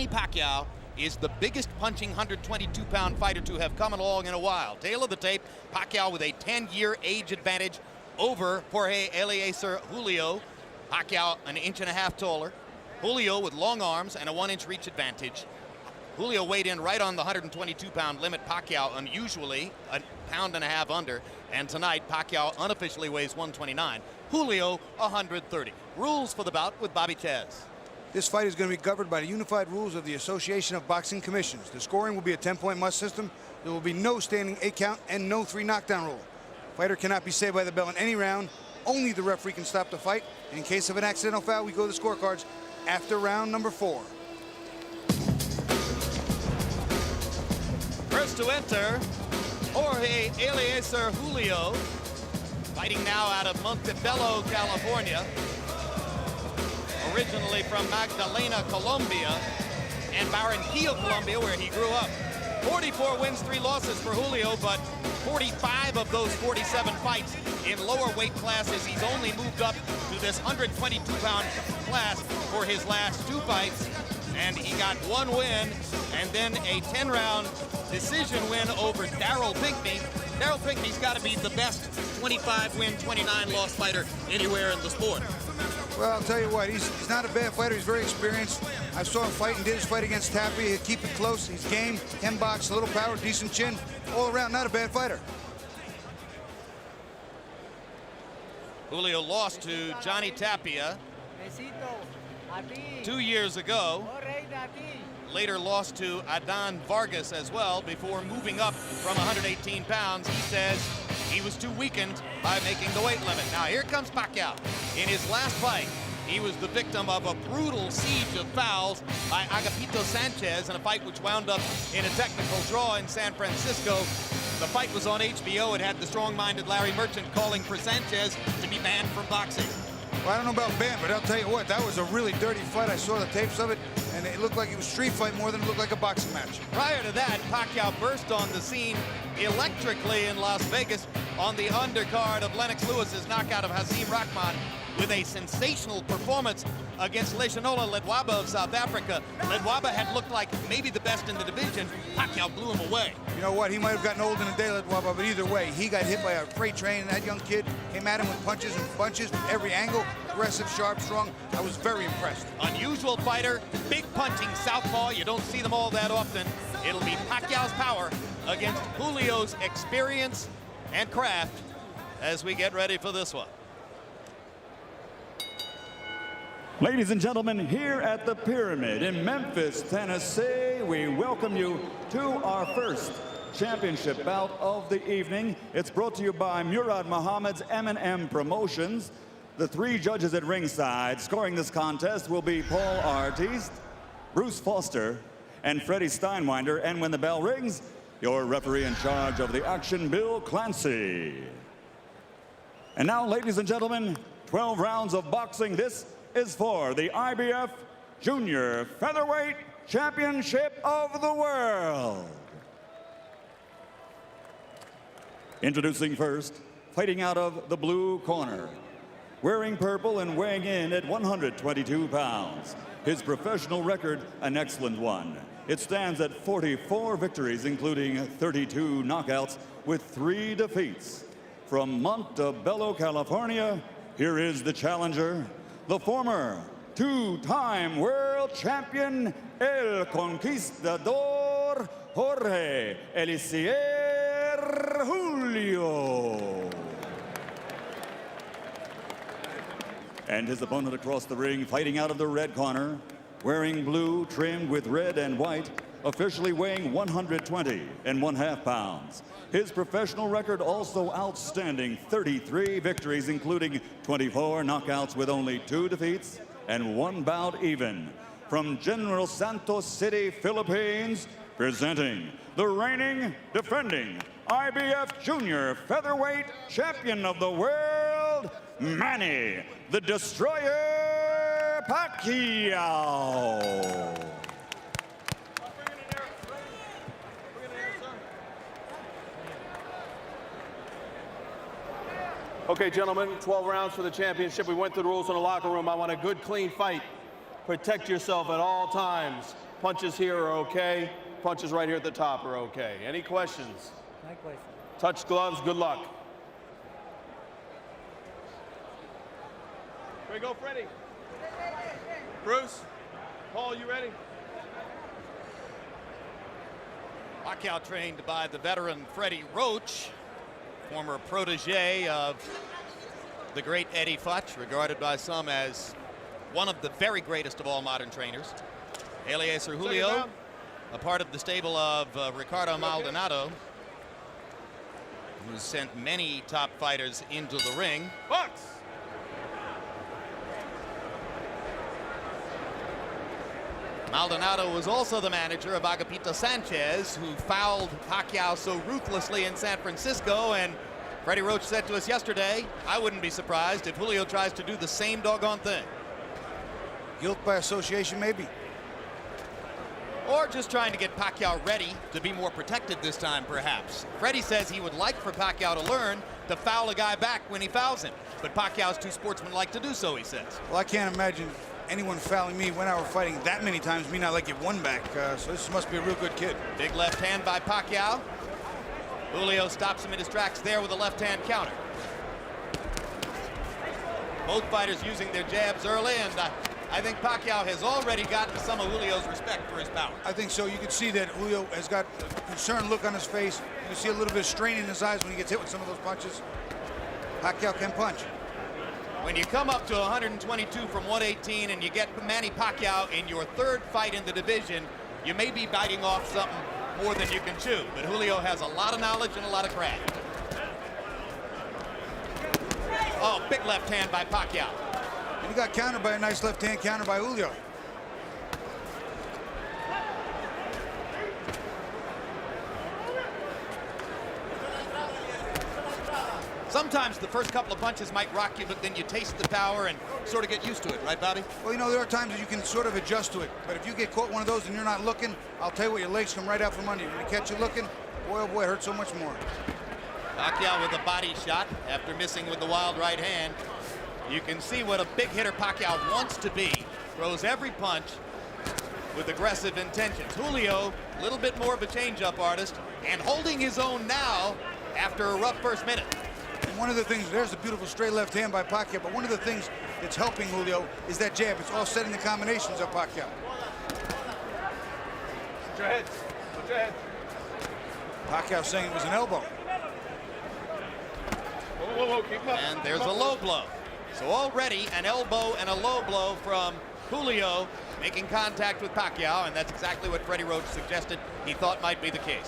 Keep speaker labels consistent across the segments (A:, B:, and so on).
A: Manny Pacquiao is the biggest punching 122-pound fighter to have come along in a while. Tail of the tape, Pacquiao with a 10-year age advantage over Jorge Eliecer Julio. Pacquiao an inch and a half taller. Julio with long arms and a 1-inch reach advantage. Julio weighed in right on the 122-pound limit. Pacquiao unusually a pound and a half under. And tonight, Pacquiao unofficially weighs 129. Julio 130. Rules for the bout with Bobby Tez.
B: This fight is going to be governed by the unified rules of the Association of Boxing Commissions. The scoring will be a 10-point must system. There will be no standing 8 count and no 3 knockdown rule. Fighter cannot be saved by the bell in any round. Only the referee can stop the fight. And in case of an accidental foul, we go to the scorecards after round number 4.
A: First to enter, Jorge Eliecer Julio, fighting now out of Montebello, California. Originally from Magdalena, Colombia, and Barranquilla, Colombia, where he grew up. 44 wins, 3 losses for Julio, but 45 of those 47 fights in lower weight classes. He's only moved up to this 122-pound class for his last 2 fights, and he got 1 win and then a 10-round decision win over Daryl Pinkney. Daryl Pinkney's got to be the best 25-win, 29-loss fighter anywhere in the sport.
B: Well, I'll tell you what, he's not a bad fighter. He's very experienced. I saw him fight and did his fight against Tapia. He'd keep it close. He's game, 10 box, a little power, decent chin. All around, not a bad fighter.
A: Julio lost to Johnny Tapia 2 years ago. Later lost to Adan Vargas as well before moving up from 118 pounds. He says he was too weakened by making the weight limit. Now here comes Pacquiao. In his last fight, he was the victim of a brutal siege of fouls by Agapito Sanchez in a fight which wound up in a technical draw in San Francisco. The fight was on HBO. It had the strong-minded Larry Merchant calling for Sanchez to be banned from boxing.
B: Well, I don't know about banned, but I'll tell you what, that was a really dirty fight. I saw the tapes of it, and it looked like it was street fight more than it looked like a boxing match.
A: Prior to that, Pacquiao burst on the scene electrically in Las Vegas on the undercard of Lennox Lewis's knockout of Hasim Rahman with a sensational performance against Leshanola Ledwaba of South Africa. Ledwaba had looked like maybe the best in the division. Pacquiao blew him away.
B: You know what? He might have gotten old in a day, Ledwaba, but either way, he got hit by a freight train, and that young kid came at him with punches and bunches from every angle. Aggressive, sharp, strong. I was very impressed.
A: Unusual fighter, big punching southpaw. You don't see them all that often. It'll be Pacquiao's power against Julio's experience and craft as we get ready for this one.
C: Ladies and gentlemen, here at the Pyramid in Memphis, Tennessee, we welcome you to our first championship bout of the evening. It's brought to you by Murad Muhammad's M&M Promotions. The 3 judges at ringside scoring this contest will be Paul Artiste, Bruce Foster, and Freddie Steinwinder. And when the bell rings, your referee in charge of the action, Bill Clancy. And now, ladies and gentlemen, 12 rounds of boxing. This is for the IBF Junior Featherweight Championship of the World. Introducing first, fighting out of the blue corner, wearing purple and weighing in at 122 pounds. His professional record, an excellent one. It stands at 44 victories, including 32 knockouts with 3 defeats. From Montebello, California, here is the challenger, the former 2-time world champion, El Conquistador, Jorge Eliecer Julio. And his opponent across the ring, fighting out of the red corner, wearing blue trimmed with red and white, officially weighing 120.5 pounds. His professional record also outstanding, 33 victories, including 24 knockouts with only 2 defeats and 1 bout even. From General Santos City, Philippines, presenting the reigning, defending IBF Junior Featherweight Champion of the World, Manny the Destroyer Pacquiao.
D: Okay, gentlemen, 12 rounds for the championship. We went through the rules in the locker room. I want a good, clean fight. Protect yourself at all times. Punches here are okay. Punches right here at the top are okay. Any questions?
E: My question.
D: Touch gloves, good luck. Here we go, Freddie. Bruce, Paul, you ready?
A: Pacquiao trained by the veteran Freddie Roach, former protege of the great Eddie Futch, regarded by some as one of the very greatest of all modern trainers. Eliecer Julio, a part of the stable of Ricardo Maldonado, who sent many top fighters into the ring.
D: Box.
A: Maldonado was also the manager of Agapito Sanchez, who fouled Pacquiao so ruthlessly in San Francisco. And Freddie Roach said to us yesterday, I wouldn't be surprised if Julio tries to do the same doggone thing.
B: Guilt by association, maybe.
A: Or just trying to get Pacquiao ready to be more protected this time, perhaps. Freddie says he would like for Pacquiao to learn to foul a guy back when he fouls him. But Pacquiao's too sportsmanlike to do so, he says.
B: Well, I can't imagine anyone fouling me when I were fighting that many times, me not like get one back. So this must be a real good kid.
A: Big left hand by Pacquiao. Julio stops him in his tracks there with a left hand counter. Both fighters using their jabs early, and I think Pacquiao has already gotten some of Julio's respect for his power.
B: I think so. You can see that Julio has got a concerned look on his face. You can see a little bit of strain in his eyes when he gets hit with some of those punches. Pacquiao can punch.
A: When you come up to 122 from 118 and you get Manny Pacquiao in your third fight in the division, you may be biting off something more than you can chew. But Julio has a lot of knowledge and a lot of craft. Oh, big left hand by Pacquiao.
B: And he got countered by a nice left hand counter by Julio.
A: Sometimes the first couple of punches might rock you, but then you taste the power and sort of get used to it, right, Bobby?
B: Well, you know, there are times that you can sort of adjust to it. But if you get caught one of those and you're not looking, I'll tell you what, your legs come right out from under you. When they catch you looking, boy, oh boy, it hurts so much more.
A: Pacquiao with a body shot after missing with the wild right hand. You can see what a big hitter Pacquiao wants to be. Throws every punch with aggressive intentions. Julio, a little bit more of a change-up artist, and holding his own now after a rough first minute.
B: And one of the things, there's a beautiful straight left hand by Pacquiao, but one of the things that's helping Julio is that jab. It's all setting the combinations of Pacquiao.
D: Put your heads. Put your heads.
B: Pacquiao saying it was an elbow.
D: Whoa, whoa, whoa, keep him up.
A: And there's a low blow. So already an elbow and a low blow from Julio making contact with Pacquiao, and that's exactly what Freddie Roach suggested he thought might be the case.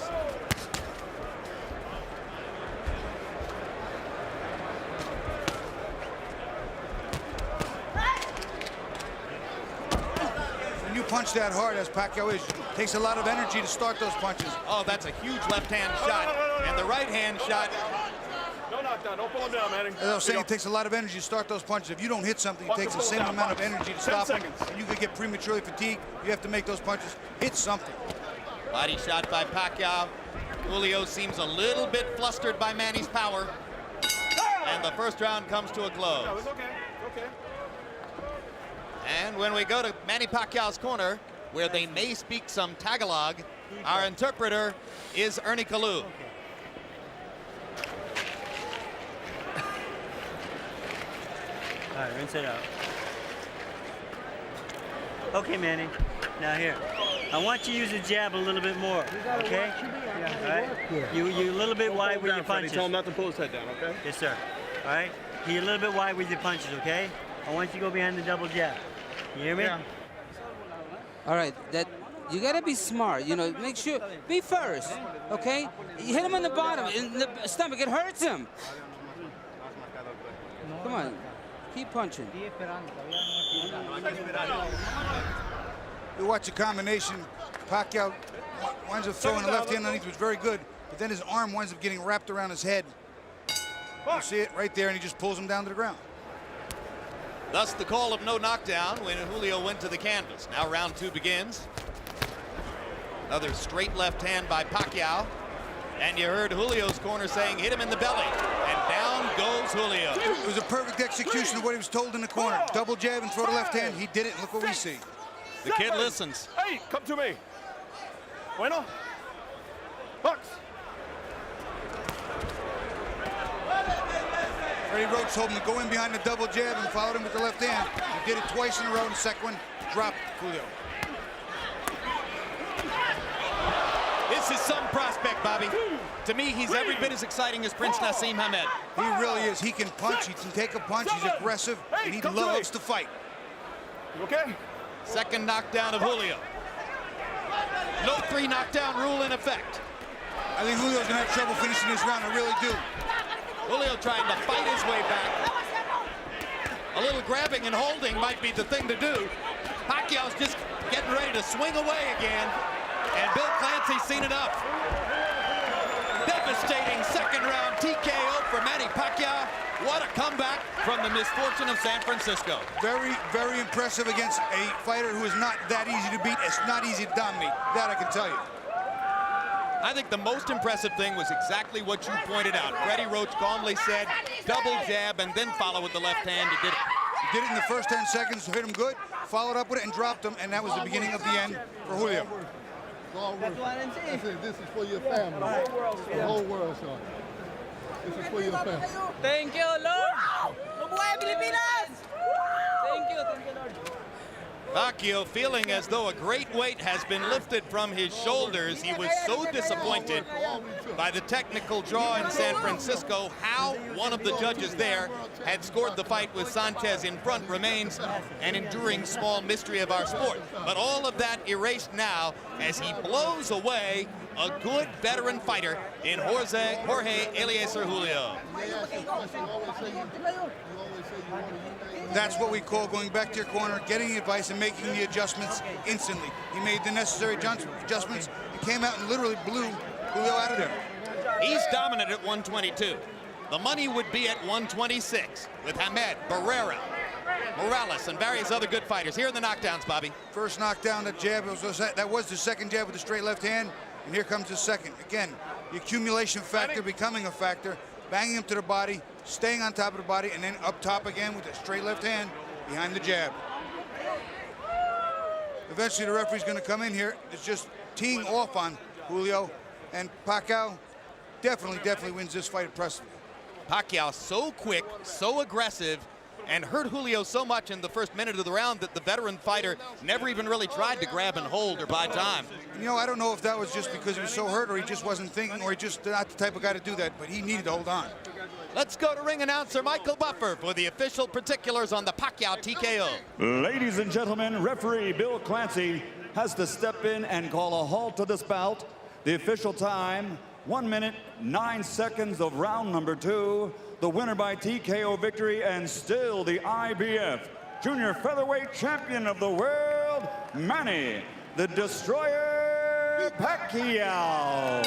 B: When you punch that hard, as Pacquiao is, it takes a lot of energy to start those punches.
A: Oh, that's a huge left-hand shot, and the right-hand shot.
D: No knockdown. Don't pull him down, Manny.
B: As I was saying, it takes a lot of energy to start those punches. If you don't hit something, it takes the same amount of energy to stop them. And you could get prematurely fatigued. You have to make those punches hit something.
A: Body shot by Pacquiao. Julio seems a little bit flustered by Manny's power. And the first round comes to a close.
D: No, it's okay. Okay.
A: And when we go to Manny Pacquiao's corner, where they may speak some Tagalog, our interpreter is Ernie Kalu.
E: All right, rinse it out. Okay, Manny. Now here. I want you to use the jab a little bit more, okay? All right? You a little bit wide with your punches.
D: Tell him not to pull his head down, okay?
E: Yes, sir. All right? You're a little bit wide with your punches, okay? I want you to go behind the double jab. You hear me?
D: Yeah.
F: All right, that you gotta be smart. You know, make sure be first, okay? You hit him on the bottom, in the stomach. It hurts him. Come on, keep punching.
B: You watch the combination. Pacquiao winds up throwing the left hand underneath, was very good, but then his arm winds up getting wrapped around his head. You see it right there, and he just pulls him down to the ground.
A: Thus the call of no knockdown when Julio went to the canvas. Now round two begins. Another straight left hand by Pacquiao. And you heard Julio's corner saying, hit him in the belly. And down goes Julio.
B: It was a perfect execution of what he was told in the corner. Double jab and throw the left hand. He did it, and look what we see.
A: The kid listens.
D: Hey, come to me. Bueno. Box.
B: Freddie Roach told him to go in behind the double jab and followed him with the left hand. He did it twice in a row, and the second one dropped Julio.
A: This is some prospect, Bobby. To me, he's every bit as exciting as Prince Nassim Hamed.
B: He really is. He can punch. He can take a punch. He's aggressive, and he loves to fight.
D: You okay?
A: Second knockdown of Julio. No 3 knockdown rule in effect.
B: I think Julio's going to have trouble finishing this round. I really do.
A: Julio trying to fight his way back. A little grabbing and holding might be the thing to do. Pacquiao's just getting ready to swing away again. And Bill Clancy's seen enough. Devastating second round TKO for Manny Pacquiao. What a comeback from the misfortune of San Francisco.
B: Very, very impressive against a fighter who is not that easy to beat. It's not easy to dominate. That I can tell you.
A: I think the most impressive thing was exactly what you pointed out. Freddie Roach calmly said, double jab and then follow with the left hand. He did it.
B: He did it in the first 10 seconds, hit him good, followed up with it and dropped him, and that was the beginning of the end for Julio.
G: That's it. This is for your family. The whole world, son. This is for your family.
F: Thank you, Lord. Mabuhay Pilipinas! Thank you, Lord.
A: Pacquiao feeling as though a great weight has been lifted from his shoulders. He was so disappointed by the technical draw in San Francisco. How one of the judges there had scored the fight with Sanchez in front remains an enduring small mystery of our sport. But all of that erased now as he blows away a good veteran fighter in Jorge Eliecer Julio.
B: That's what we call going back to your corner, getting the advice, and making the adjustments instantly. He made the necessary adjustments and came out and literally blew Julio out of there.
A: He's dominant at 122. The money would be at 126 with Hamed, Barrera, Morales, and various other good fighters. Here are the knockdowns, Bobby.
B: First knockdown, that jab, that was the second jab with the straight left hand, and here comes the second. Again, the accumulation factor becoming a factor, banging him to the body, staying on top of the body, and then up top again with the straight left hand behind the jab. Eventually, the referee's going to come in here. It's just teeing off on Julio, and Pacquiao definitely wins this fight impressively.
A: Pacquiao so quick, so aggressive, and hurt Julio so much in the first minute of the round that the veteran fighter never even really tried to grab and hold or buy time.
B: You know, I don't know if that was just because he was so hurt or he just wasn't thinking or he just not the type of guy to do that, but he needed to hold on.
A: Let's go to ring announcer Michael Buffer for the official particulars on the Pacquiao TKO.
C: Ladies and gentlemen, referee Bill Clancy has to step in and call a halt to this bout. The official time, 1 minute, 9 seconds of round number 2. The winner by TKO victory and still the IBF Junior Featherweight Champion of the world, Manny the Destroyer Pacquiao.